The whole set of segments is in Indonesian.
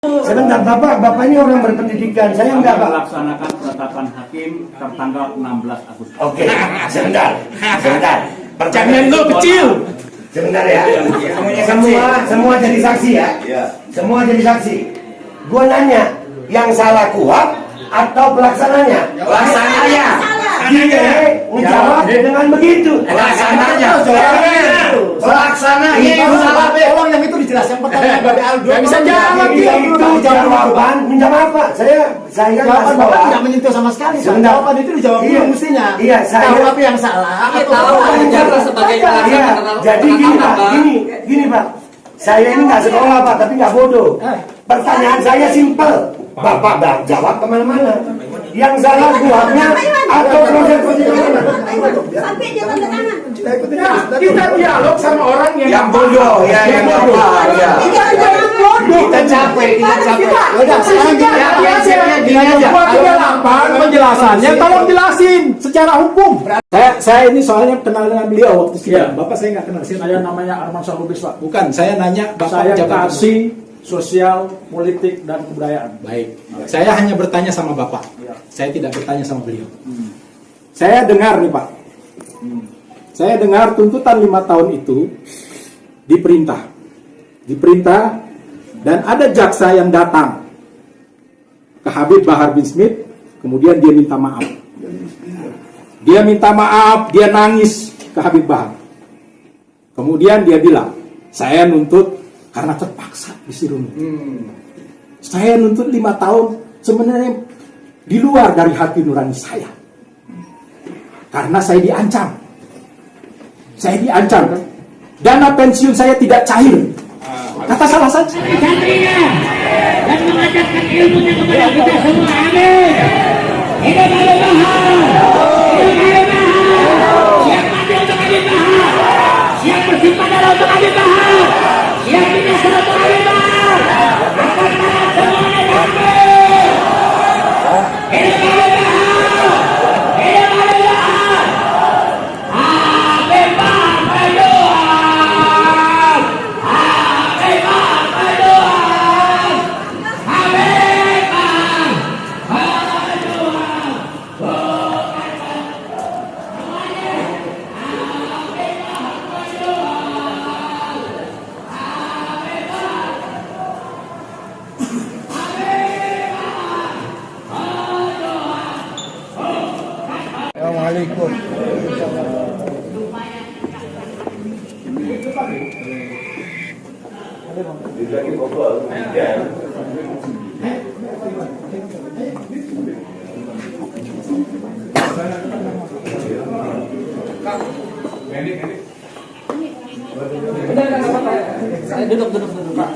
Sebentar, Bapak ini orang berpendidikan, saya enggak, Pak. Melaksanakan penetapan hakim tertanggal 16 Agustus. Oke, sebentar. Jangan lo kecil. Sebentar ya. Semua jadi saksi ya. Semua jadi saksi. Gua nanya, yang salah kuhap atau pelaksananya? Pelaksananya. Dia menjawab dengan begitu. Pelaksananya. Tolong yang itu dijelaskan pertanyaan dari Aldo. Nggak bisa jawab dia. Itu jawaban. Menjawab apa? Saya Jawaban Bapak tidak menyentuh sama sekali. Jawaban itu dijawab dulu mestinya. Iya, saya tahu apa yang salah. Kami tahu Anda sebagai pelaksana. Jadi gini Pak. Saya ini nggak sekolah Pak, tapi nggak bodoh. Pertanyaan saya simpel. Bapak jawab kemana-mana. Yang salah kuhapnya atau proses persidangan? Sampai dia tanda tangan. Kita dialog sama orang yang bodoh, yang bodoh. Kita capek. Udah, sekarang gini aja. 238 penjelasannya, tolong jelasin secara hukum. Saya ini soalnya kenal dengan beliau waktu sidang. Bapak saya nggak kenal. Saya namanya Arman Salubis, Pak. Bukan, saya nanya Bapak Saya jabatan. kasih sosial, politik, dan kebudayaan. Baik, saya hanya bertanya sama Bapak. Ya. Saya tidak bertanya sama beliau. Saya dengar nih Pak. Saya dengar tuntutan 5 tahun itu diperintah, dan ada jaksa yang datang ke Habib Bahar bin Smith, kemudian dia minta maaf. Dia nangis ke Habib Bahar. Kemudian dia bilang, saya nuntut karena terpaksa disuruh nuntut. Saya nuntut 5 tahun sebenarnya di luar dari hati nurani saya. Karena saya diancam. Dana pensiun saya tidak cair. Kata salah saja. Dan mengajarkan ilmunya kepada kita semua. Amin. Hidup Habib Bahar. Siap mati untuk Habib Bahar. Siap bersimpan darah untuk Habib Bahar. Siap binasa untuk Habib Bahar. Akan tangan semuanya takbir. Hidup Habib Bahar. Hidup Habib Bahar. Habib Bahar berjuang. Habib Bahar berjuang. Habib Bahar berjuang. Assalamualaikum. Duduk Pak.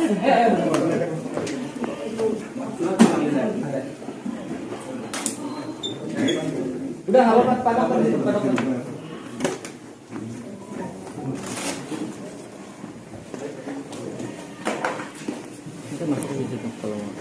Udah nggak apa-apa, Pak Dokter. Kita masuk ke situ kalau mau.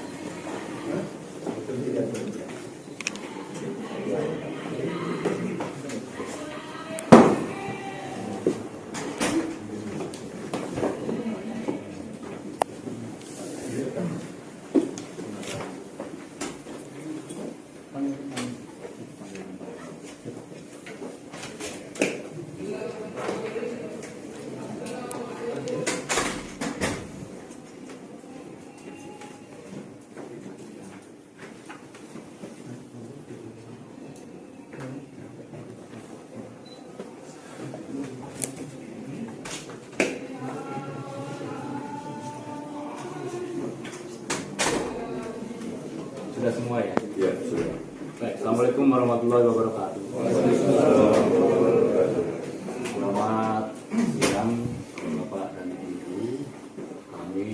Sudah semua ya? Ya, sudah. Baik, Assalamualaikum warahmatullahi wabarakatuh. Selamat siang Bapak dan Ibu. Kami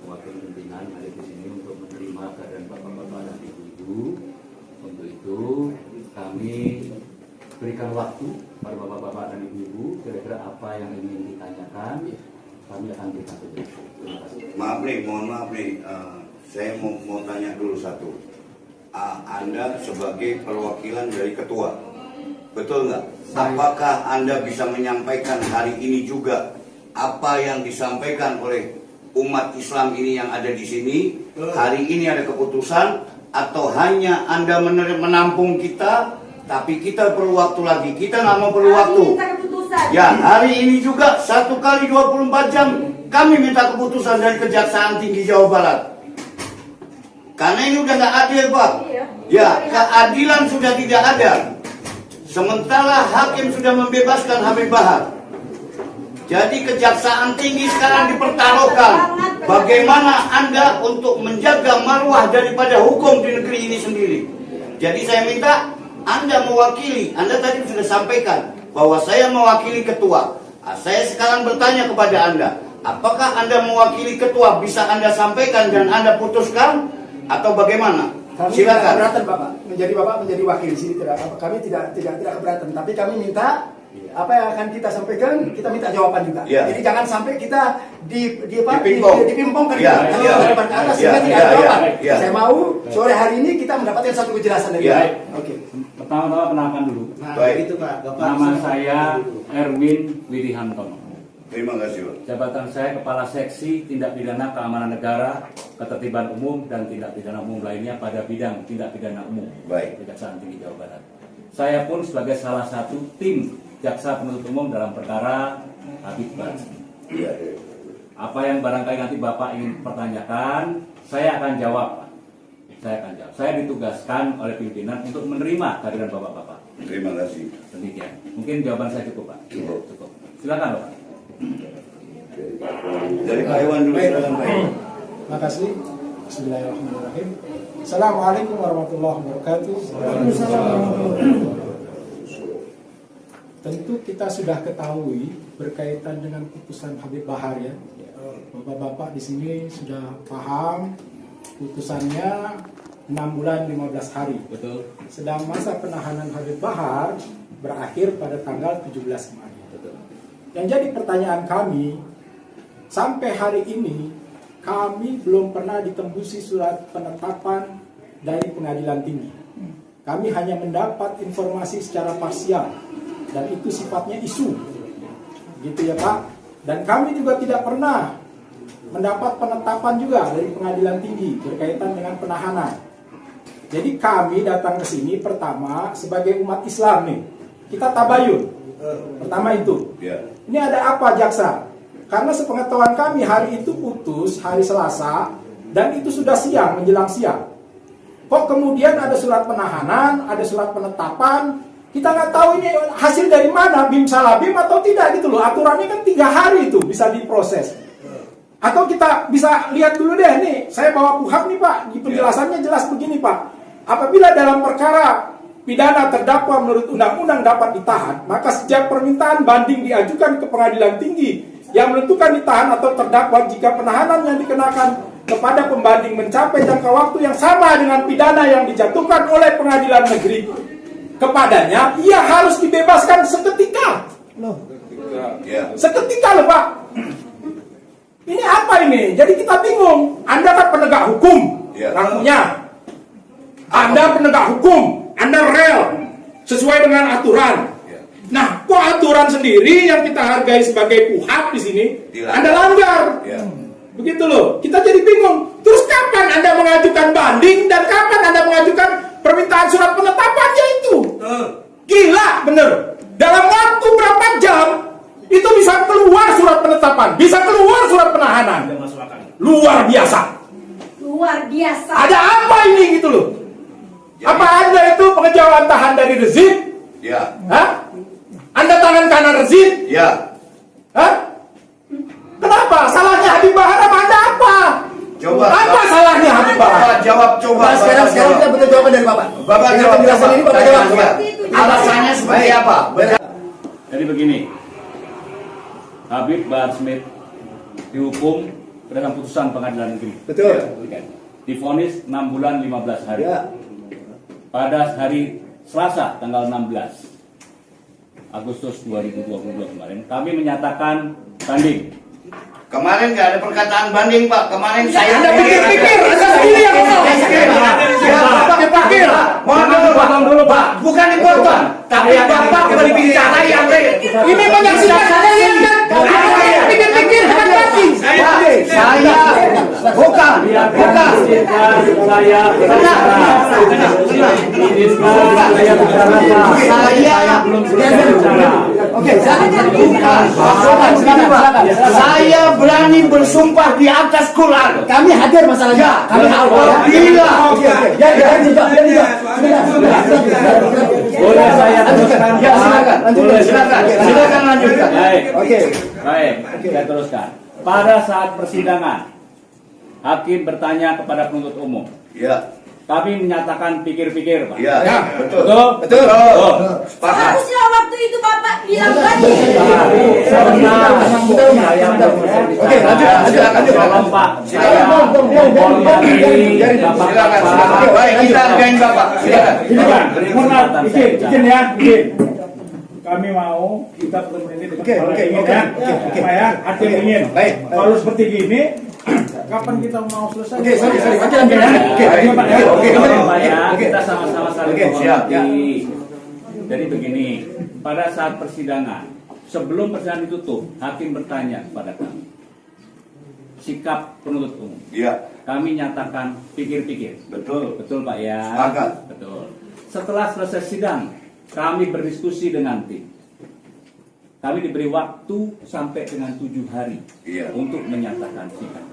wakil pimpinan hadir di sini untuk menerima keadaan Bapak-bapak dan Ibu-ibu. Untuk itu kami berikan waktu pada Bapak-bapak dan Ibu-ibu. Kira-kira apa yang ingin ditanyakan, kami akan berikan. Terima kasih. Mohon maaf nih, saya mau tanya dulu satu. Anda sebagai perwakilan dari ketua, betul nggak? Apakah Anda bisa menyampaikan hari ini juga apa yang disampaikan oleh umat Islam ini yang ada di sini, hari ini ada keputusan, atau hanya Anda menampung kita, tapi kita perlu waktu lagi. Kita nggak mau perlu waktu. Ya, hari ini juga 1 kali 24 jam kami minta keputusan dari Kejaksaan Tinggi Jawa Barat. Karena ini udah nggak adil, Pak. Ya, keadilan sudah tidak ada. Sementara hakim sudah membebaskan Habib Bahar. Jadi Kejaksaan Tinggi sekarang dipertaruhkan. Bagaimana Anda untuk menjaga marwah daripada hukum di negeri ini sendiri. Jadi saya minta Anda mewakili. Anda tadi sudah sampaikan bahwa saya mewakili ketua. Saya sekarang bertanya kepada Anda, apakah Anda mewakili ketua bisa Anda sampaikan dan Anda putuskan atau bagaimana? Kami Silakan. tidak keberatan Bapak menjadi wakil di sini, kami tidak keberatan, tapi kami minta apa yang akan kita sampaikan, kita minta jawaban juga. Jadi jangan sampai kita dipimpongkan ke atas sehingga tidak ada jawaban. Saya mau sore hari ini kita mendapatkan satu kejelasan dari Oke. Pertama-tama kenalkan dulu. Baik. Itu Pak. Nama saya Erwin Widihantono. Terima kasih, Pak. Jabatan saya Kepala Seksi Tindak Pidana Keamanan Negara, Ketertiban Umum, dan Tindak Pidana Umum lainnya pada bidang Tindak Pidana Umum. Baik. Kejaksaan Tinggi Jawa Barat. Saya pun sebagai salah satu tim Jaksa Penuntut Umum dalam perkara Habib Bahar. Apa yang barangkali nanti Bapak ingin pertanyakan, saya akan jawab, Pak. Saya akan jawab. Saya ditugaskan oleh pimpinan untuk menerima kehadiran Bapak-Bapak. Terima kasih. Demikian. Mungkin jawaban saya cukup, Pak. Cukup. Silakan, Bapak. Dari Pak Iwan dulu. Silakan, Pak. Terima kasih. Bismillahirrahmanirrahim. Assalamualaikum warahmatullahi wabarakatuh. Tentu kita sudah ketahui berkaitan dengan putusan Habib Bahar ya. Bapak-bapak di sini sudah paham putusannya 6 bulan 15 hari. Betul. Sedang masa penahanan Habib Bahar berakhir pada tanggal 17 kemarin. Betul. Yang jadi pertanyaan kami, sampai hari ini kami belum pernah ditembusi surat penetapan dari Pengadilan Tinggi. Kami hanya mendapat informasi secara parsial dan itu sifatnya isu, gitu ya Pak. Dan kami juga tidak pernah mendapat penetapan juga dari Pengadilan Tinggi berkaitan dengan penahanan. Jadi kami datang ke sini pertama sebagai umat Islam nih, kita tabayun. Pertama itu. Ini ada apa jaksa? Karena sepengetahuan kami hari itu putus hari Selasa dan itu sudah siang menjelang siang. Kok kemudian ada surat penahanan, ada surat penetapan? Kita nggak tahu ini hasil dari mana, bim salah bim atau tidak gitu loh. Aturannya kan 3 hari itu bisa diproses. Atau kita bisa lihat dulu deh nih, saya bawa kuhab nih Pak, di penjelasannya jelas begini Pak. Apabila dalam perkara pidana terdakwa menurut undang-undang dapat ditahan, maka sejak permintaan banding diajukan ke Pengadilan Tinggi yang menentukan ditahan atau terdakwa jika penahanan yang dikenakan kepada pembanding mencapai jangka waktu yang sama dengan pidana yang dijatuhkan oleh pengadilan negeri kepadanya, ia harus dibebaskan seketika. Seketika loh Pak. Ini apa ini? Jadi kita bingung. Anda kan penegak hukum, ngakunya. Anda penegak hukum, Anda rel sesuai dengan aturan. Nah, kok aturan sendiri yang kita hargai sebagai kuhab di sini, Anda langgar. Begitu loh. Kita jadi bingung. Terus kapan Anda mengajukan banding dan kapan Anda mengajukan permintaan surat penetapannya itu? Gila, bener. Dalam waktu berapa jam itu bisa keluar surat penetapan, bisa keluar surat penahanan. Luar biasa. Luar biasa. Ada apa ini gitu loh? Apa Anda itu pengejauhan tahan dari rezim? Hah? Anda tangan kanan rezim? Hah? Kenapa? Salahnya Habib Bahar sama Anda apa? Apa salahnya Habib Bahar? Coba. Sekarang kita butuh jawaban dari Bapak. Bapak Dengan jawab. penjelasan ini Bapak jawab. Alasannya seperti apa? Jadi begini, Habib Bahar Smith dihukum dengan putusan pengadilan negeri. Betul. Divonis 6 bulan 15 hari. Pada hari Selasa tanggal 16 Agustus 2022 kemarin, kami menyatakan banding. Kemarin nggak ada perkataan banding Pak. Kemarin saya Anda pikir-pikir, Anda sendiri yang ngomong. Pikir. Potong dulu Pak. Bukan dipotong, tapi Bapak berbicara yang Ini menyaksikan saya lihat kan? Pikir-pikir, bukan banding. Saya Izinkan saya bicara, Pak. Saya belum selesai bicara. Oke, Bukan. Saya berani bersumpah di atas Quran. kami hadir masalahnya. Kami Apabila Boleh saya teruskan, Ya, Pak? silakan. Boleh, silakan lanjutkan. Baik. Oke. Baik, saya teruskan. Pada saat persidangan, hakim bertanya kepada penuntut umum. Ya, Kami menyatakan pikir-pikir, Pak. ya, betul. Betul? Betul. Betul. Sepakat. Harusnya waktu itu Bapak bilang tadi. Oke, lanjut. Tolong, Pak. Saya Silakan. menghormati Silakan, Bapak-Bapak. silakan. Baik, kita hargain Bapak. Silakan. Ini kan, Beri mohon maaf, kesempatan saya izin bicara. ya, izin. Kami mau kita perlu ini dengan Oke, kepala oke, dingin oke, ya, oke. Pak ya, hati yang dingin. Baik. Kalau seperti gini, kapan kita mau selesai? Oke, sorry. Oke, lanjut ya. Oke, Iya, Pak ya. oke, Tolong, Pak ya, oke. kita sama-sama saling Oke, siap, menghormati. Jadi begini, pada saat persidangan, sebelum persidangan ditutup, hakim bertanya kepada kami, sikap penuntut umum. Ya, Kami nyatakan pikir-pikir. betul. Betul, Pak ya? Sepakat. Betul. Setelah selesai sidang, kami berdiskusi dengan tim. Kami diberi waktu sampai dengan 7 hari Iya. untuk menyatakan sikap.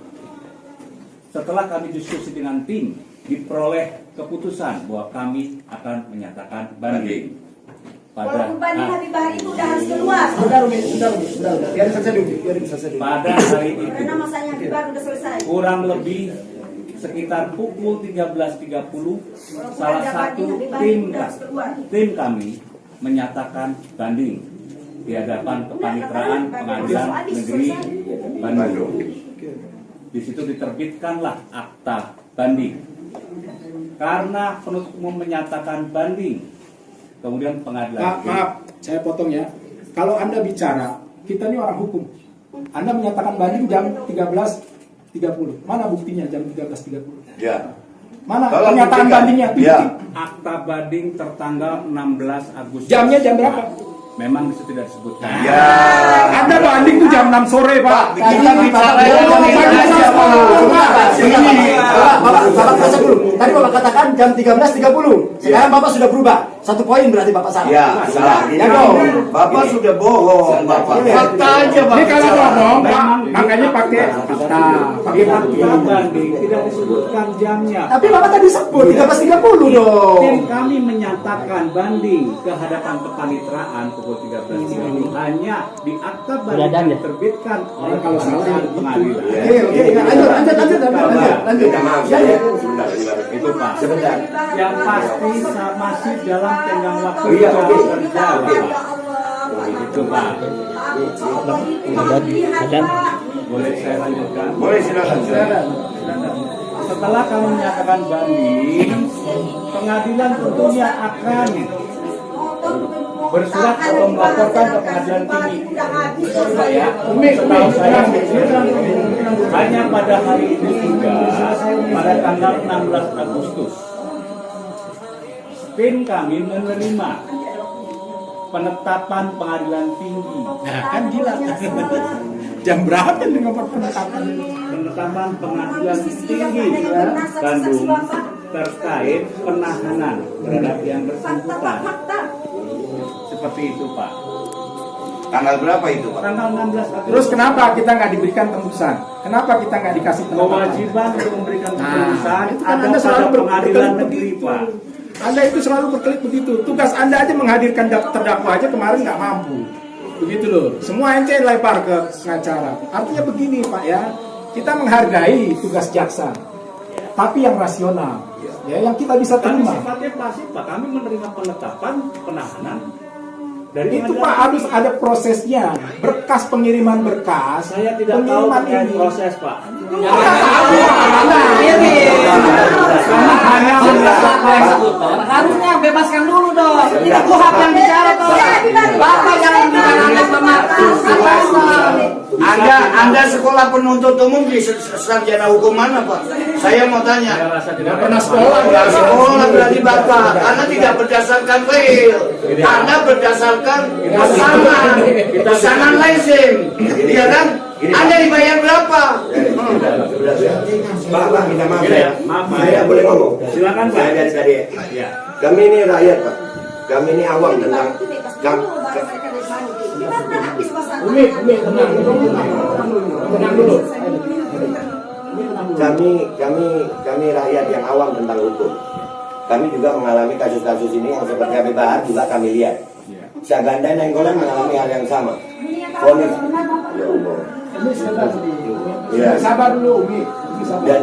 Setelah kami diskusi dengan tim, diperoleh keputusan bahwa kami akan menyatakan banding. Walaupun banding Habib Bahar itu udah harus keluar. Sudah. Biar selesai dulu. Pada hari itu, Karena masanya Habib Bahar udah selesai. kurang lebih sekitar pukul 13.30, salah satu tim kami menyatakan banding di hadapan kepaniteraan Pengadilan Negeri Bandung. Di situ diterbitkanlah akta banding. Karena penuntut umum menyatakan banding, kemudian pengadilan Maaf, saya potong ya. Kalau Anda bicara, kita ini orang hukum. Anda menyatakan banding jam 13.30. Mana buktinya jam 13.30? Ya. Mana Tolong pernyataan buktikan. bandingnya? Ya. akta banding tertanggal 16 Agustus. Jamnya jam berapa? Memang itu tidak disebutkan. Ya. Anda banding tuh jam 6 sore, Pak. Kita bicara Bapak baca dulu. Tadi Bapak katakan jam 13.30. Sekarang Bapak sudah berubah. 1 poin berarti Bapak salah. Ya, salah. Ya dong. Bapak sudah bohong, Bapak. Fakta aja, Bapak. Ini kalau ngomong, Pak, makanya pakai fakta. Pakai bukti. Akta banding tidak disebutkan jamnya. Tapi Bapak tadi sebut 13.30 dong. Tim kami menyatakan banding ke hadapan kepaniteraan pukul 13.30 hanya di akta banding yang diterbitkan oleh Kalau salah, pengadilan. Oke. Lanjut. Ya. Itu Pak. Sebentar. Yang pasti masih dalam tenggang waktu Iya, yang oke. kerja, Bapak. Itu Pak. Boleh saya lanjutkan? Boleh, silakan. Setelah kami menyatakan banding, pengadilan tentunya akan bersurat atau melaporkan ke pengadilan tinggi. Saya, setahu saya, hanya pada hari itu juga, pada tanggal 16 Agustus, tim kami menerima penetapan pengadilan tinggi. Nah, kan gila. Jam berapa dengan penetapan? Penetapan pengadilan tinggi Bandung terkait penahanan terhadap yang bersangkutan. Seperti itu, Pak. Tanggal berapa itu, Pak? Tanggal 16 Agustus. Terus kenapa kita nggak diberikan tembusan? Kenapa kita nggak dikasih penetapan? Kewajiban untuk memberikan tembusan itu kan ada Anda selalu pada pengadilan berkelit negeri, begitu. Pak. Anda itu selalu berkelit begitu. Tugas Anda aja menghadirkan terdakwa aja kemarin nggak mampu. Begitu loh. Semua ente lempar ke pengacara. Artinya begini, Pak ya. Kita menghargai tugas jaksa, tapi yang rasional, ya, yang kita bisa Kami terima. sifatnya pasif, Pak. Kami menerima penetapan penahanan dari Itu pengadilan Pak harus tinggi. ada prosesnya. Berkas pengiriman berkas. Saya tidak tahu pengiriman terkait ini. proses, Pak. Harusnya bebaskan dulu dong. Tidak kuhab yang bicara toh. Bapak jangan bicara atasan. Anda sekolah penuntut umum di sarjana hukum mana, Pak? Saya mau tanya. Saya rasa tidak Pernah sekolah, Nggak sekolah berarti Bapak. Anda tidak berdasarkan real. Anda berdasarkan pesanan lazim. Iya kan? Anda dibayar berapa? Pak, minta maaf Iya, ya. maaf, Pak. Saya boleh ngomong. Silakan, Pak. Saya dari tadi. Ya. Kami ini rakyat, Pak. Kami ini awam tentang Umi, tenang dulu. kami rakyat yang awam tentang hukum. Kami juga mengalami kasus-kasus ini yang seperti Habib Bahar juga kami lihat. Syaganda Nainggolan mengalami hal yang sama. Ponis. Ya Allah. Umi sebentar. Ya. Sabar dulu, Umi. Sabar. Dan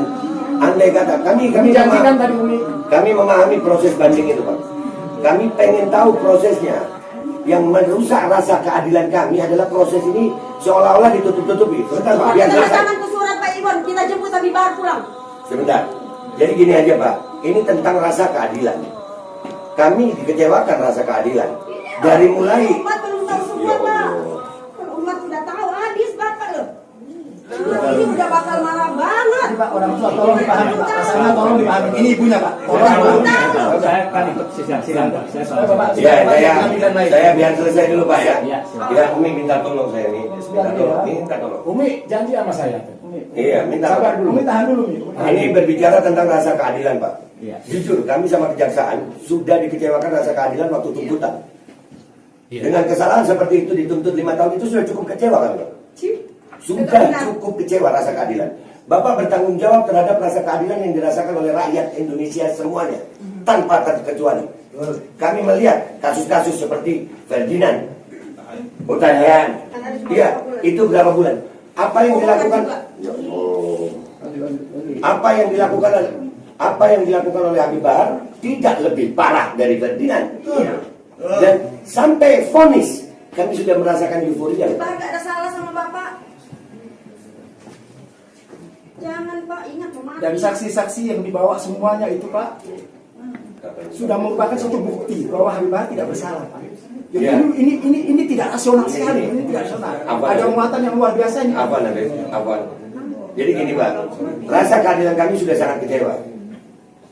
andai kata kami janjikan tadi Umi. kami memahami proses banding itu, Pak. Kami pengen tahu prosesnya. Yang merusak rasa keadilan kami adalah proses ini seolah-olah ditutup-tutupi. Sebentar, Pak. Biar Kita selesai. tangan ke surat Pak Iwan, kita jemput Habib Bahar pulang. Sebentar. Jadi gini aja, Pak. Ini tentang rasa keadilan. Kami dikecewakan rasa keadilan. Dari mulai Umat belum tahu semua, Ya Pak. Allah. Kalau umat udah tahu, habis Bapak loh. Ini udah bakal marah banget. Pak, orang tua tolong dipahami Pak. Rasanya tolong dipahami. Ini ibunya Pak. Tolong dipahami. Saya kan ikut silakan Pak. Saya soal Bapak, Ya, saya biar selesai dulu, Pak ya. Iya, Ya, Umi minta tolong saya nih. Minta tolong. Umi janji sama saya. Umi. Iya, minta Sabar dulu. Umi tahan dulu, Umi. Ini berbicara tentang rasa keadilan, Pak. Iya. Jujur, kami sama kejaksaan sudah dikecewakan rasa keadilan waktu tuntutan. Dengan kesalahan seperti itu dituntut 5 tahun itu sudah cukup kecewa kan, Pak? Sudah cukup kecewa rasa keadilan. Bapak bertanggung jawab terhadap rasa keadilan yang dirasakan oleh rakyat Indonesia semuanya, tanpa terkecuali. Kami melihat kasus-kasus seperti Ferdinand, Hutahian, iya, itu berapa bulan? Apa yang dilakukan? Ya Allah. Apa yang dilakukan oleh Habib Bahar tidak lebih parah dari Ferdinand. Dan sampai vonis kami sudah merasakan euforia. Habib Bahar gak ada salah sama Bapak. Jangan Pak, ingat memakai. Dan saksi-saksi yang dibawa semuanya itu Pak sudah merupakan suatu bukti bahwa Habib Bahar tidak bersalah Pak. Jadi Ya. ini tidak rasional sekali, ini tidak rasional. Apa? Ada muatan yang luar biasa ini. Apa nanti? Apa? Jadi gini, Pak, rasa keadilan kami sudah sangat kecewa.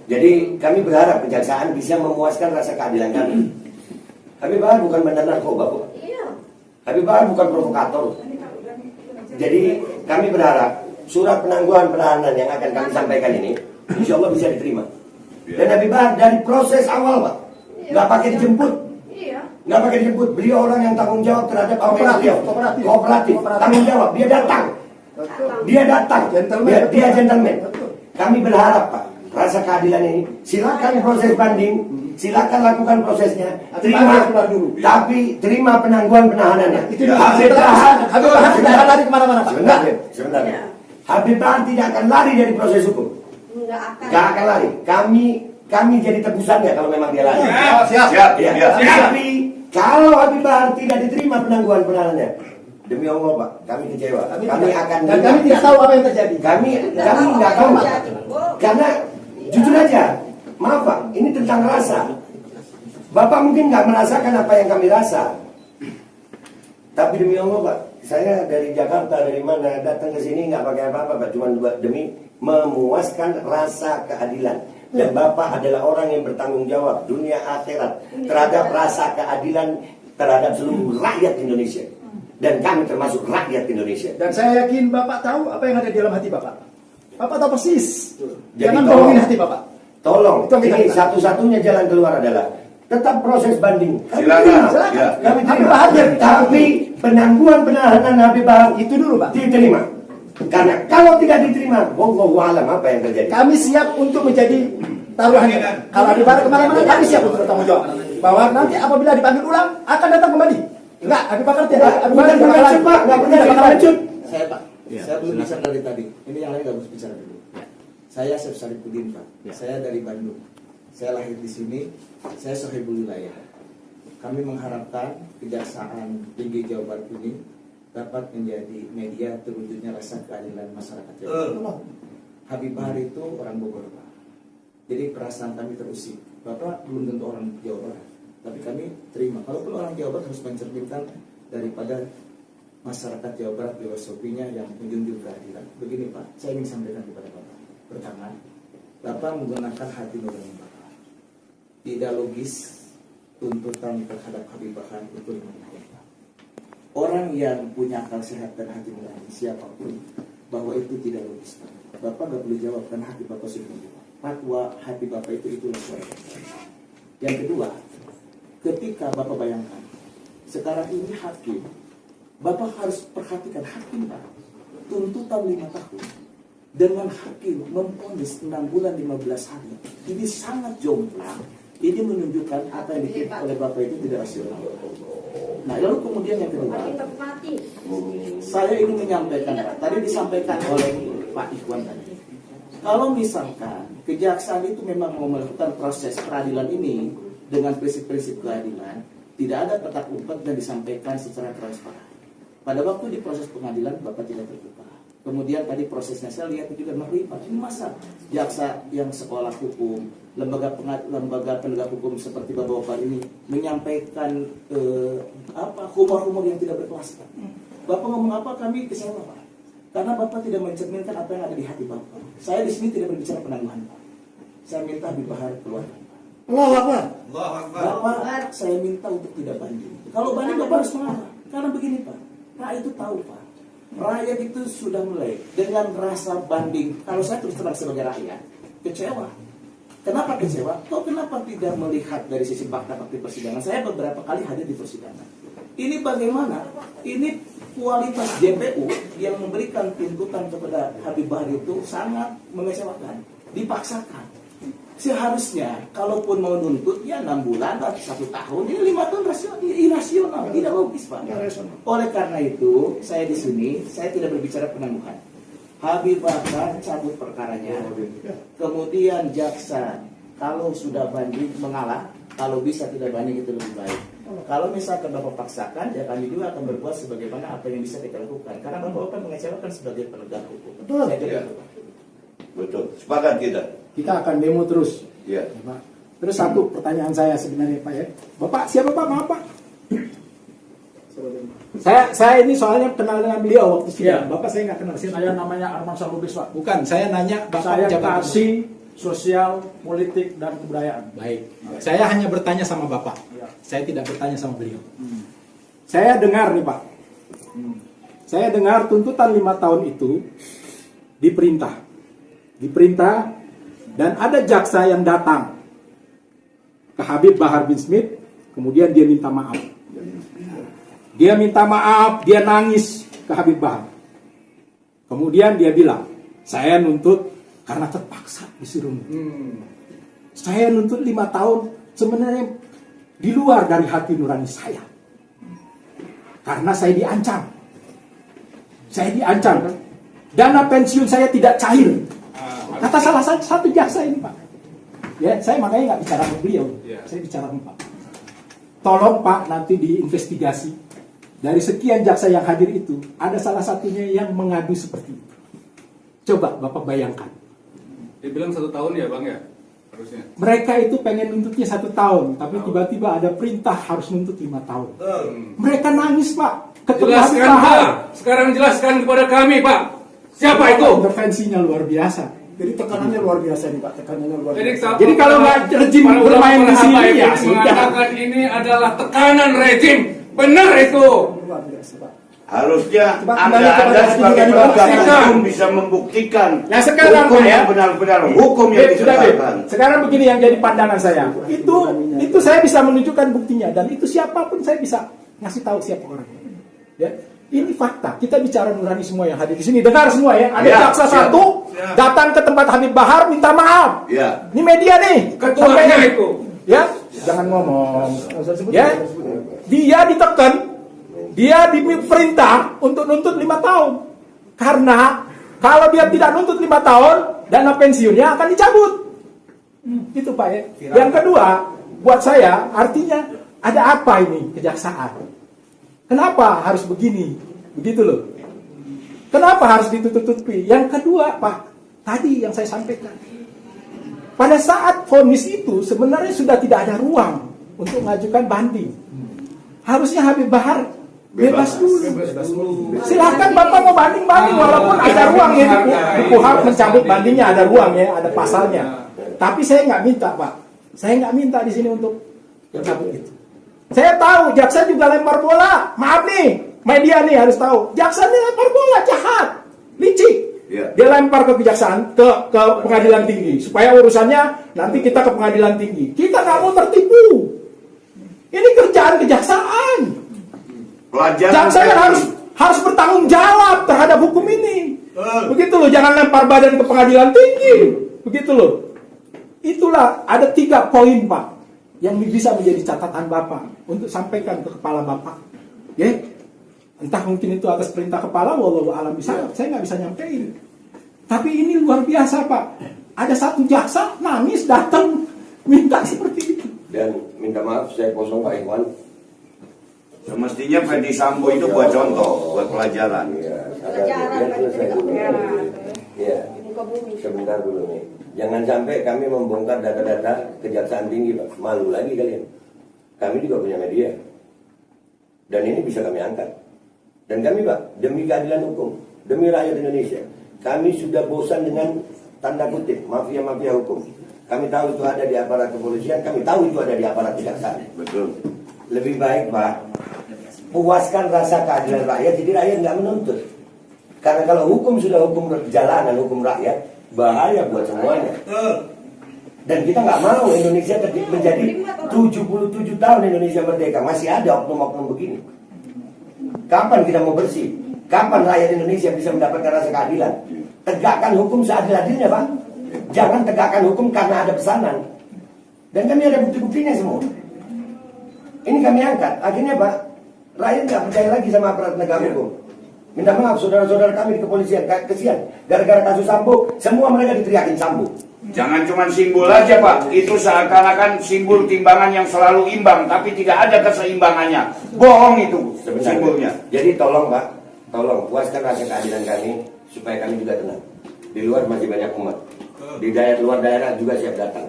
Jadi kami berharap kejaksaan bisa memuaskan rasa keadilan kami. Habib Bahar bukan bandar narkoba, kok. Iya. Habib Bahar bukan provokator. Jadi kami berharap surat penangguhan penahanan yang akan kami sampaikan ini, insya Allah bisa diterima. Dan Habib Bahar dari proses awal, Pak, nggak pakai dijemput. Iya. Nggak pakai dijemput, beliau orang yang tanggung jawab terhadap apa yang beliau. Kooperatif. Kooperatif, tanggung jawab, dia datang. Dia datang, Gentleman. dia gentleman. Kami berharap, Pak, rasa keadilan ini, silakan proses banding, silakan lakukan prosesnya, terima, keluar dulu. tapi terima penangguhan penahanannya. Itu dulu. Habib Bahar Habib Bahar tidak akan lari kemana-mana Pak. Sebentar, sebentar. Habib Bahar tidak akan lari dari proses hukum. Enggak akan. Gak akan lari. Kami jadi tebusannya kalau memang dia lari. Siap. Ya. Tapi kalau Habib Bahar tidak diterima penangguhan penahanannya, demi Allah, Pak, kami kecewa. Kami akan Dan kami tidak tahu apa yang terjadi. kami nggak tahu, Pak. Karena jujur aja, maaf Pak, ini tentang rasa. Bapak mungkin nggak merasakan apa yang kami rasa. Tapi demi Allah, Pak, saya dari Jakarta, dari mana datang ke sini nggak pakai apa-apa, Pak, cuma demi memuaskan rasa keadilan. Dan Bapak adalah orang yang bertanggung jawab dunia akhirat terhadap rasa keadilan terhadap seluruh rakyat Indonesia. Dan kami termasuk rakyat Indonesia. Dan saya yakin Bapak tahu apa yang ada di dalam hati Bapak. Bapak tahu persis. Jadi Jangan tolong. bohongin hati Bapak. Tolong, Itu yang kita ini minta. satu-satunya jalan keluar adalah tetap proses banding. Silakan. Silakan. Ya. Kami Habib terima. Bahar dia Tapi penangguhan penahanan Habib Bahar itu dulu Pak. diterima. Karena kalau tidak diterima, wallahu alam apa yang terjadi. Kami siap untuk menjadi taruhannya. Kalau Habib Bahar kemana-mana kami siap untuk bertanggung jawab. Bahwa nanti apabila dipanggil ulang akan datang kembali. Enggak, Habib Bahar tidak. Habib Bahar Bukan tidak bakal pengecut, lari. Pak, nggak pernah Tidak bakal lari. pengecut. Saya Pak, Ya, saya belum silakan. bicara dari tadi. Ini yang lain nggak harus bicara dulu. Saya Chef Saripudin Pak. Saya dari Bandung. Saya lahir di sini. Saya sohibul wilayah. Kami mengharapkan Kejaksaan Tinggi Jawa Barat ini dapat menjadi media terwujudnya rasa keadilan masyarakat Jawa Barat. Habib Bahar itu orang Bogor Pak. Jadi perasaan kami terusik. Bapak belum tentu orang Jawa Barat, tapi kami terima. Kalaupun orang Jawa Barat harus mencerminkan daripada masyarakat Jawa Barat filosofinya yang menjunjung keadilan. Begini Pak, saya ingin sampaikan kepada Bapak. Pertama, Bapak menggunakan hati nurani Bapak. Tidak logis tuntutan terhadap Habib Bahar itu 5 tahun. Orang yang punya akal sehat dan hati nurani siapapun, bahwa itu tidak logis Pak. Bapak gak boleh jawab karena hati Bapak sudah berubah. Fatwa hati Bapak itulah suara. Yang kedua, ketika Bapak bayangkan sekarang ini hakim, Bapak harus perhatikan hakim Pak, tuntutan 5 tahun dengan hakim memvonis 6 bulan 15 hari. Ini sangat jomplang. Ini menunjukkan apa yang dikritik oleh Bapak itu tidak rasional. Nah, lalu kemudian yang kedua, saya ingin menyampaikan, Pak, tadi disampaikan oleh Pak Ikhwan tadi. Kalau misalkan kejaksaan itu memang mau melakukan proses peradilan ini dengan prinsip-prinsip keadilan, tidak ada petak umpet dan disampaikan secara transparan. Pada waktu di proses pengadilan, Bapak tidak terbuka. Kemudian tadi prosesnya saya lihat juga merimpah. Ini masa jaksa yang sekolah hukum, lembaga penegak hukum seperti Bapak ini menyampaikan humor-humor yang tidak berkelas. Bapak ngomong apa, kami kecewa Pak. Karena Bapak tidak mencerminkan apa yang ada di hati Bapak. Saya di sini tidak berbicara penangguhan Pak. Saya minta Habib Bahar keluar. Allahu Akbar. Bapak, saya minta untuk tidak banding. Kalau banding Bapak harus mengalah. Karena begini Pak, rakyat itu tahu Pak. Rakyat itu sudah mulai dengan rasa banding. Kalau saya terus terang sebagai rakyat, kecewa. Kenapa kecewa? Kok kenapa tidak melihat dari sisi fakta-fakta persidangan? Saya beberapa kali hadir di persidangan. Ini bagaimana? Ini kualitas JPU yang memberikan tuntutan kepada Habib Bahar itu sangat mengecewakan. Dipaksakan. Seharusnya, kalaupun mau nuntut, ya 6 bulan atau 1 tahun, ini 5 tahun irasional, tidak logis Pak. Oleh karena itu, saya di sini, saya tidak berbicara penangguhan. Habib Bahar cabut perkaranya, kemudian jaksa, kalau sudah banding mengalah, kalau bisa tidak banding itu lebih baik. Kalau misalkan Bapak paksakan, ya kami juga akan berbuat sebagaimana apa yang bisa kita lakukan. Karena Bapak mengecewakan sebagai penegak hukum. Betul. Betul. Sepakat kita. Kita akan demo terus. Iya. Pak. Terus satu pertanyaan saya sebenarnya Pak ya. Bapak siapa Pak? Maaf Pak. Saya ini soalnya kenal dengan beliau waktu sidang. Bapak saya nggak kenal. Saya namanya Arman Salubis Pak. Bukan, saya nanya Bapak Saya jabatan. kasih sosial, politik, dan kebudayaan. Baik. Saya hanya bertanya sama Bapak. Ya. Saya tidak bertanya sama beliau. Saya dengar nih Pak. Saya dengar tuntutan 5 tahun itu diperintah dan ada jaksa yang datang ke Habib Bahar bin Smith, kemudian dia minta maaf. Dia minta maaf, dia nangis ke Habib Bahar. Kemudian dia bilang, saya nuntut karena terpaksa disuruh nuntut. Saya nuntut 5 tahun sebenarnya di luar dari hati nurani saya. Karena saya diancam. Dana pensiun saya tidak cair. Kata salah satu jaksa ini Pak. Ya, saya makanya nggak bicara ke beliau. Saya bicara ke Pak. Tolong Pak nanti diinvestigasi. Dari sekian jaksa yang hadir itu, ada salah satunya yang mengadu seperti itu. Coba Bapak bayangkan. Dia bilang 1 tahun ya Bang ya? Harusnya. Mereka itu pengen nuntutnya 1 tahun, tapi tiba-tiba ada perintah harus nuntut 5 tahun. Mereka nangis Pak. Jelaskan Pak. Sekarang jelaskan kepada kami Pak. Siapa itu? Intervensinya luar biasa. Jadi tekanannya luar biasa nih Pak, tekanannya luar biasa. Jadi kalau nggak rejim bermain di sini ya sudah. Mengatakan ini adalah tekanan rejim. Benar itu. Luar biasa Pak. Harusnya Coba Anda kembali kepada sebagai hati penegak kita. hukum bisa membuktikan Nah sekarang hukum Pak ya, yang benar-benar hukum yang Beb, sudah, Beb. ditegakkan. Sekarang begini yang jadi pandangan saya. Itu saya bisa menunjukkan buktinya dan itu siapapun saya bisa ngasih tahu siapa orangnya. Ya. Ini fakta. Kita bicara nurani semua yang hadir di sini. Dengar semua ya. Ada Ya, jaksa ya. satu datang ke tempat Habib Bahar minta maaf. Ya. Ini media nih. Ketuanya Sampai- itu. Ya, jangan ngomong. Ya, dia ditekan, dia diperintah untuk nuntut 5 tahun. Karena kalau dia tidak nuntut 5 tahun, dana pensiunnya akan dicabut. Itu Pak ya. Yang kedua, buat saya artinya ada apa ini kejaksaan? Kenapa harus begini? Begitu loh. Kenapa harus ditutup-tutupi? Yang kedua, Pak, tadi yang saya sampaikan. Pada saat vonis itu sebenarnya sudah tidak ada ruang untuk mengajukan banding. Harusnya Habib Bahar bebas dulu. Silahkan Bapak mau banding-banding walaupun ada ruang ya di KUHP mencabut bandingnya, ada ruang ya, ada pasalnya. Tapi saya nggak minta Pak. Saya nggak minta di sini untuk mencabut itu. Saya tahu jaksa juga lempar bola. Maaf nih, media nih harus tahu. Jaksa ini lempar bola, jahat, licik. Dia lempar ke kejaksaan, ke pengadilan tinggi, supaya urusannya nanti kita ke pengadilan tinggi. Kita nggak mau tertipu. Ini kerjaan kejaksaan. Jaksa kan harus bertanggung jawab terhadap hukum ini. Begitu loh, jangan lempar badan ke pengadilan tinggi. Begitu loh. Itulah ada 3 poin Pak yang bisa menjadi catatan Bapak untuk sampaikan ke kepala Bapak. Ya, entah mungkin itu atas perintah kepala, wallahu a'lam bishawab, saya nggak bisa nyampein. Tapi ini luar biasa Pak. Ada satu jaksa nangis datang minta seperti itu. Dan minta maaf saya kosong Pak Iwan. Semestinya Ferdi Sambo itu buat contoh, buat pelajaran. Iya. Sebentar dulu nih. Jangan sampai kami membongkar data-data Kejaksaan Tinggi, Pak. Malu lagi kalian. Kami juga punya media. Dan ini bisa kami angkat. Dan kami, Pak, demi keadilan hukum, demi rakyat Indonesia, kami sudah bosan dengan tanda kutip mafia-mafia hukum. Kami tahu itu ada di aparat kepolisian, kami tahu itu ada di aparat kejaksaan. Betul. Lebih baik, Pak, puaskan rasa keadilan rakyat, jadi rakyat nggak menuntut. Karena kalau hukum sudah hukum jalanan, hukum rakyat, bahaya buat semuanya. Dan kita nggak mau Indonesia menjadi 77 tahun Indonesia merdeka, masih ada oknum-oknum begini. Kapan kita mau bersih? Kapan rakyat Indonesia bisa mendapatkan rasa keadilan? Tegakkan hukum seadil-adilnya, Pak. Jangan tegakkan hukum karena ada pesanan. Dan kami ada bukti-buktinya semua. Ini kami angkat. Akhirnya, Pak, rakyat nggak percaya lagi sama aparat penegak hukum. Minta maaf saudara-saudara kami di kepolisian, kesian. Gara-gara kasus Sambo, semua mereka diteriakin Sambo. Jangan cuma simbol aja Pak, itu seakan-akan simbol timbangan yang selalu imbang, tapi tidak ada keseimbangannya. Bohong itu simbolnya. Jadi tolong Pak, tolong puaskan rasa keadilan kami, supaya kami juga tenang. Di luar masih banyak umat. Di luar daerah juga siap datang.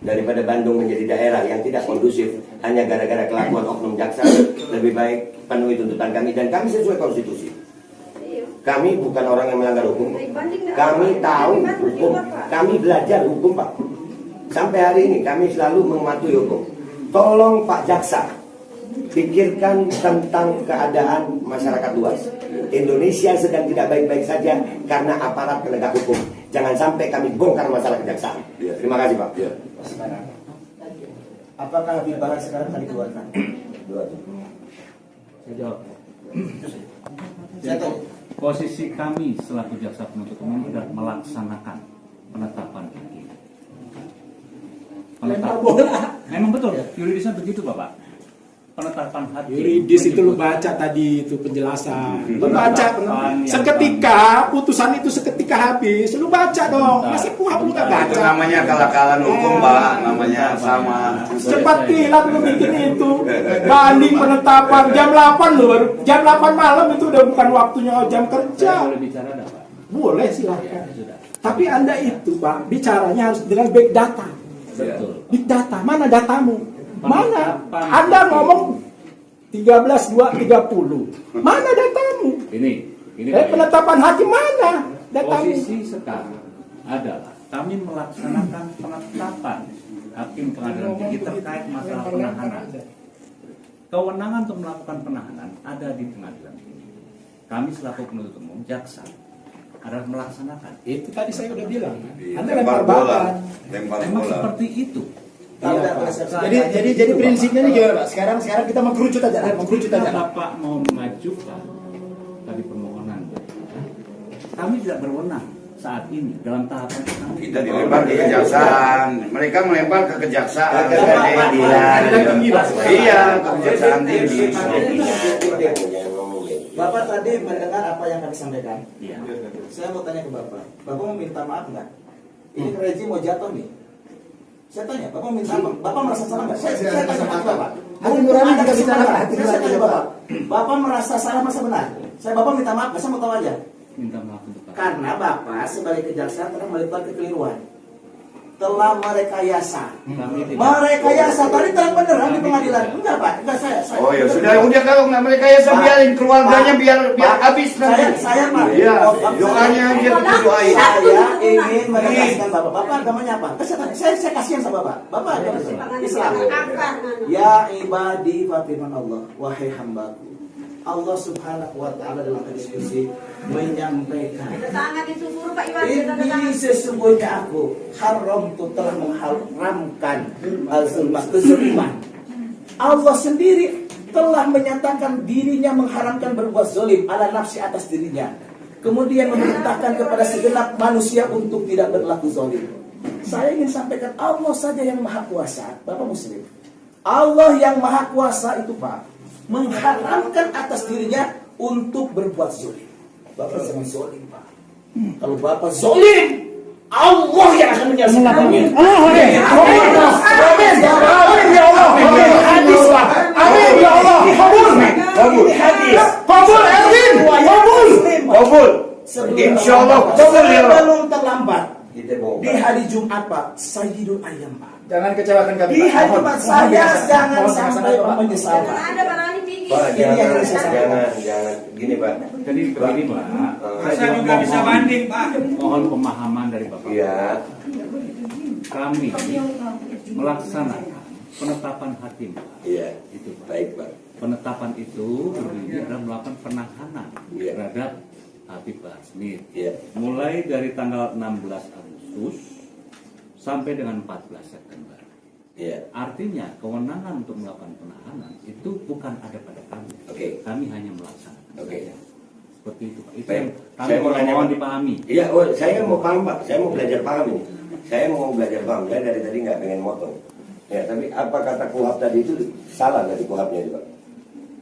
Daripada Bandung menjadi daerah yang tidak kondusif hanya gara-gara kelakuan oknum jaksa, lebih baik penuhi tuntutan kami, dan kami sesuai konstitusi. Kami bukan orang yang melanggar hukum. Kami tahu hukum. Kami belajar hukum, Pak. Sampai hari ini kami selalu mematuhi hukum. Tolong Pak Jaksa, pikirkan tentang keadaan masyarakat luas. Indonesia sedang tidak baik-baik saja karena aparat penegak hukum. Jangan sampai kami bongkar masalah kejaksaan. Terima kasih, Pak. Apakah Habib Bahar sekarang akan dikeluarkan? Saya jawab. Saya tahu. Posisi kami selaku jaksa penuntut umum sudah melaksanakan penetapan hakim. Memang betul, yuridisnya begitu Bapak. Penetapan hakim. Yuridis itu lu baca tadi itu penjelasan. Lu baca seketika putusan itu seketika habis. Lu baca dong. Masih kuhab lu nggak baca. Itu namanya akal-akalan hukum Pak, namanya sama. Cepat kilat lu bikin itu. Banding penetapan jam 8 lu baru. Jam 8 malam itu udah bukan waktunya jam kerja. Boleh bicara enggak, Pak? Boleh silahkan. Tapi Anda itu Pak, bicaranya harus dengan big data. Betul. Big data, mana datamu? Mana? Anda ngomong 13.230. Mana datamu? Ini penetapan hakim mana? Datamu. Posisi sekarang adalah kami melaksanakan penetapan hakim pengadilan tinggi terkait masalah penahanan. Kewenangan untuk melakukan penahanan ada di pengadilan tinggi. Kami selaku penuntut umum jaksa adalah melaksanakan. Itu tadi saya udah bilang. Anda Lempar bola. Memang seperti itu. Jadi prinsipnya ini gimana Pak? Sekarang kita mengkerucut aja. Bapak mau mengajukan tadi permohonan, kami tidak berwenang saat ini dalam tahapan kami. Kita dilempar ke kejaksaan, mereka melempar ke kejaksaan. Iya, ke kejaksaan tinggi. Bapak tadi mendengar apa yang kami sampaikan. Iya. Saya mau tanya ke Bapak. Bapak mau minta maaf nggak? Ini rezim mau jatuh nih. Saya tanya, Bapak minta maaf. Bapak merasa salah nggak? Saya tanya ke Bapak. Hati nurani juga bicara, hati Saya nurani tanya Bapak. Bapak. Bapak merasa salah masa benar? Bapak minta maaf, saya mau tahu aja. Minta maaf untuk apa? Karena Bapak sebagai kejaksaan telah melakukan kekeliruan, telah merekayasa. Merekayasa tadi terang beneran di pengadilan. Enggak Pak, enggak saya. Oh ya sudah kalau nggak merekayasa biarin keluarganya biar habis nanti. Saya Pak. Iya, doanya aja kita doain. Saya ingin menegaskan Bapak. Bapak agamanya apa? Saya kasihan sama Bapak. Bapak agamanya Islam. Ya ibadi fa firman Allah, wahai hambaku. Allah Subhanahu wa taala dalam diskusi menyampaikan, Tangan disuruh Pak Iwan. ini sesungguhnya aku haram tu telah mengharamkan al-zulmah, kezaliman. Allah sendiri telah menyatakan dirinya mengharamkan berbuat zalim ala nafsi atas dirinya. Kemudian memerintahkan kepada segenap manusia untuk tidak berlaku zalim. Saya ingin sampaikan Allah saja yang maha kuasa, Bapak Muslim. Allah yang maha kuasa itu Pak mengharamkan atas dirinya untuk berbuat zalim. Bapak jangan zalim Pak. Kalau Bapak zalim, Allah yang akan menyelesaikan. Amin. Amin ya Allah. Hadis Pak. Amin ya Allah. Kabul. Hadis. Kabul Erwin. Kabul. Insyaallah kabul ya Allah. Belum terlambat. Di hari Jumat Pak, Sayyidul Ayyam Pak. Jangan kecewakan kami. Di hari Jumat saya jangan sampai Pak menyesal Pak. Ada barang ini. Pak, jangan. Gini Pak. Jadi begini Pak, Saya juga bisa banding, Pak. mohon pemahaman dari Bapak. Iya. Kami melaksanakan penetapan hakim. Iya. Itu Pak. Baik Pak. Penetapan itu berbunyi adalah melakukan penahanan Iya. terhadap Habib Bahar Smith. Iya. Mulai dari tanggal 16 Agustus sampai dengan 14 September. Iya. Artinya kewenangan untuk melakukan penahanan itu bukan ada pada kami. Oke. Kami hanya melaksanakan. Oke. saja. Seperti itu Pak. Itu Baik. yang kami Saya mau nanya, mohon Pak. dipahami. Iya, saya mau paham Pak. Saya mau belajar paham ini. Saya mau belajar paham. Saya dari tadi nggak pengen motong. Ya, tapi apa kata kuhab tadi itu salah dari kuhabnya itu Pak?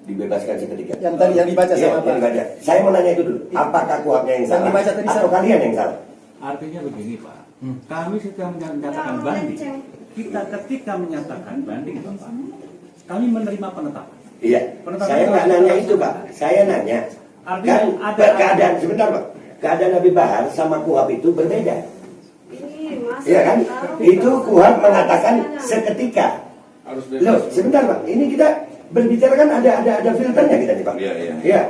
Dibebaskan seketika. Yang tadi yang dibaca Iya, sama yang Pak. dibaca. Saya mau nanya itu dulu. Apakah kuhabnya yang salah? dibaca tadi atau salah. kalian yang salah? Artinya begini Pak, kami sedang menyatakan banding. Kita ketika menyatakan banding Bapak, kami menerima penetapan. Iya. Penetapan Saya nggak nanya itu Pak. Saya nanya. Artinya Kan, ada- keadaan sebentar Pak. Keadaan Nabi Bahar sama kuhab itu berbeda. Iya kan? Itu kuhab mengatakan seketika. Loh, sebentar Pak. Ini kita berbicara kan ada filternya kita nih Pak. Iya.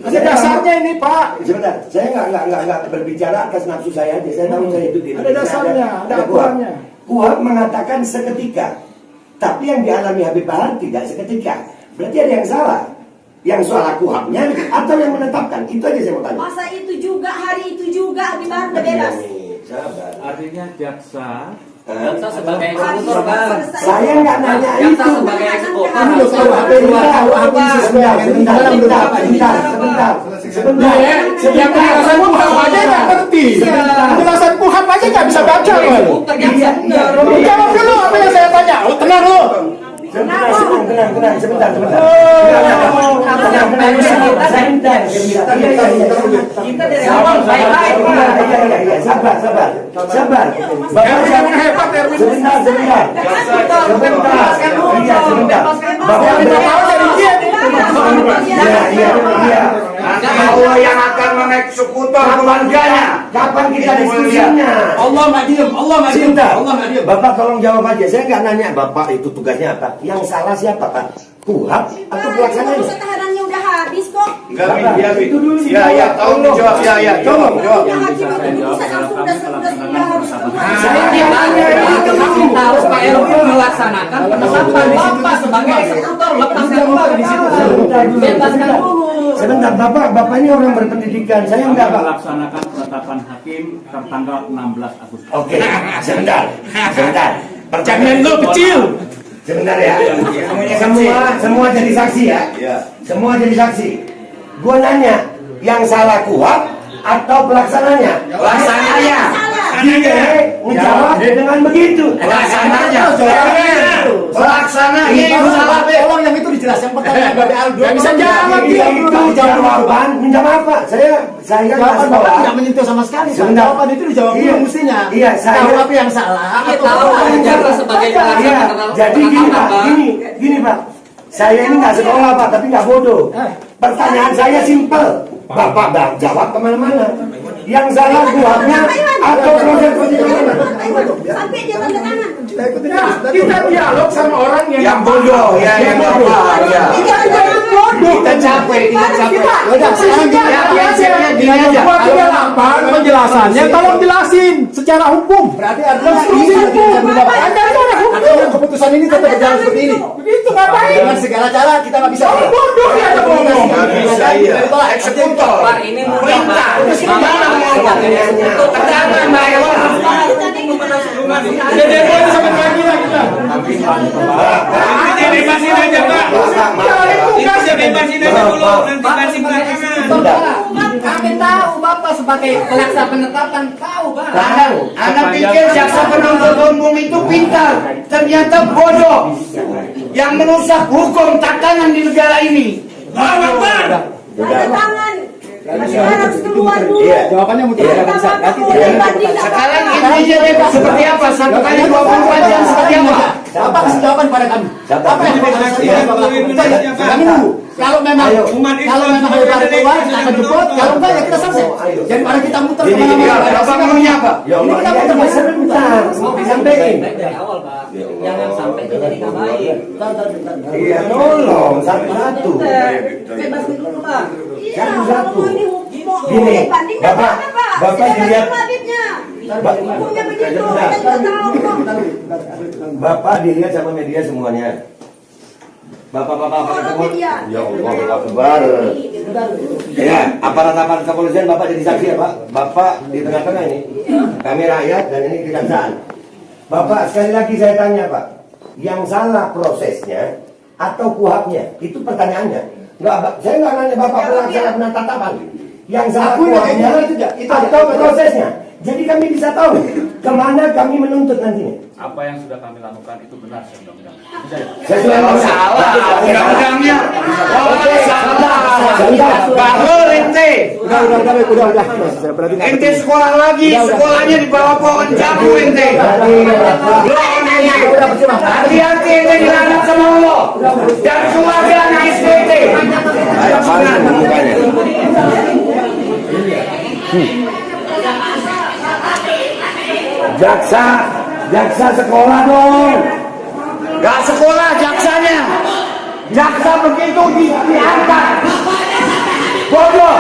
Ada dasarnya ini Pak. Sebentar, saya nggak berbicara atas nafsu saya aja. Saya tahu saya itu di Ada Indonesia, dasarnya, ada kuhab. aturannya. Kuhab mengatakan seketika, tapi yang dialami Habib Bahar tidak seketika. Berarti ada yang salah. Yang salah kuhabnya atau yang menetapkan? Itu aja saya mau tanya. Masa itu juga, hari itu juga di Bahar udah bebas. Sabar. Artinya jaksa Jaksa sebagai eksekutor, Bang. Saya nggak nanya itu. Jaksa sebagai eksekutor. Ini loh, kalau HP ini tahu apa isi sebentar. Yang penjelasan kuhab aja nggak ngerti. Penjelasan kuhab aja nggak bisa baca loh. Jawab dulu apa yang saya tanya. Oh, tenang lu. Sebentar. Kita dari awal baik-baik, Pak. Sabar. Bapak jangan hebat, Erwin. Sebentar. Iya, sebentar. Bapak Tahu dari dia. Iya. Allah yang akan mengeksekutor keluarganya. Kapan kita diskusinya? Allah nggak diem. Sebentar. Allah nggak diem. Bapak tolong jawab aja. Saya nggak nanya Bapak itu tugasnya apa. Yang salah siapa Pak? Kuhab atau pelaksananya? Masa tahanannya udah habis kok. Enggak, Bapak, itu dulu ya, tolong dijawab. Ya, tolong jawab. Udah hakim itu keputusan langsung udah harus Saya tanya Itu kami tahu Pak Erwin melaksanakan penetapan Bapak sebagai eksekutor. Lepaskan dulu di situ. Bebaskan dulu. Sebentar, Bapak ini orang berpendidikan. Saya kami enggak Pak. melaksanakan penetapan hakim tertanggal 16 Agustus. Oke, sebentar. Jangan lu kecil. Sebentar ya. Semua jadi saksi ya. Semua jadi saksi. Gua nanya, yang salah kuhab atau pelaksananya? Pelaksananya. Dia menjawab dengan begitu. Pelaksananya. Pelaksananya itu salah. Tolong yang itu dijelaskan pertanyaan Bapak Aldo. Nggak bisa jawab dia. Itu jawaban. Menjawab apa? Saya Jawaban Bapak tidak menyentuh sama sekali. Pak. Sebentar. Jawaban itu dijawab dulu mestinya. Iya, Tahu apa yang salah? Kami atau tahu apa yang jaksa salah? sebagai Iya, pelaksana jadi gini Pak, gini Pak. Saya ini nggak sekolah Pak, tapi nggak bodoh. Pertanyaan saya simpel. Bapak jawab kemana-mana. Yang salah kuhabnya atau proses persidangan? sampai dia tanda tangan. Kita dialog sama orang Yang bodoh, yang bodoh. Kita capek. Udah, sekarang gini aja. penjelasannya tolong jelasin secara hukum. Berarti artinya Konstruksi ini hukum. tidak Anda itu orang hukum. Artinya keputusan ini tetap berjalan seperti ini. Begitu ngapain? Dengan segala cara kita nggak bisa. Bodoh ya ada ngomong. Nggak bisa, iya. Itulah eksekutor. Pak, ini mudah, Perintah. Pak. Gimana mau Untuk keterangan bahwa Jadi boleh sampai pagi lah kita. Nanti bebasin aja, Pak. Itu bebasin aja dulu, nanti kasih belakangan. Kami tahu Bapak sebagai pelaksana penetapan tahu, Pak. Anak pikir jaksa penuntut umum itu pintar, ternyata bodoh yang merusak hukum tatanan di negara ini. Bawa, Pak. Ada tangan. Harus keluar dulu. Jawabannya mungkin tidak bisa. Sekarang intinya bebas seperti apa? 1 kali 24 jam seperti apa? Bapak kasih jawaban pada kami. Apa yang dipegang kami nunggu. Kalau memang harus ada keluar, kita akan jemput. Kalau enggak ya kita selesai. Jadi pada kita muter kemana-mana. Bapak maunya apa? Ya Allah, Ini kita ya, muter. sebentar. Mau disampaikan. Dari awal, Pak. Jangan sampai jadi nggak baik. Iya, tolong satu-satu. Bebasin dulu, Pak. Iya, Satu-satu. kalau ini hukum Gini, banding Bapak, apa, Pak? Bapak Bebasin dilihat. motifnya. Hukumnya begitu, Sebentar. kita juga tahu kok. Bapak dilihat sama media semuanya. Bapak-bapak Kalau semua. media. Ya Allah, Akbar. Ya, aparat-aparat kepolisian Bapak jadi saksi ya Pak. Bapak di tengah-tengah ini. Kami rakyat dan ini kejaksaan. Bapak sekali lagi saya tanya Pak. Yang salah prosesnya atau kuhapnya? Itu pertanyaannya. Saya nggak nanya Bapak pelaksana penetapan. Yang salah kuhapnya atau prosesnya. Jadi kami bisa tahu kemana kami menuntut nantinya. Apa yang sudah kami lakukan itu benar undang-undang. Saya sudah Salah undang-undangnya. Bahwa ente. Udah. Ente sekolah lagi, sekolahnya di bawah pohon jambu ente. Hati-hati ente dilanat sama Allah dan keluarga anak SPT. Jaksa sekolah dong. Gak sekolah jaksanya. Jaksa begitu diangkat. Bodoh.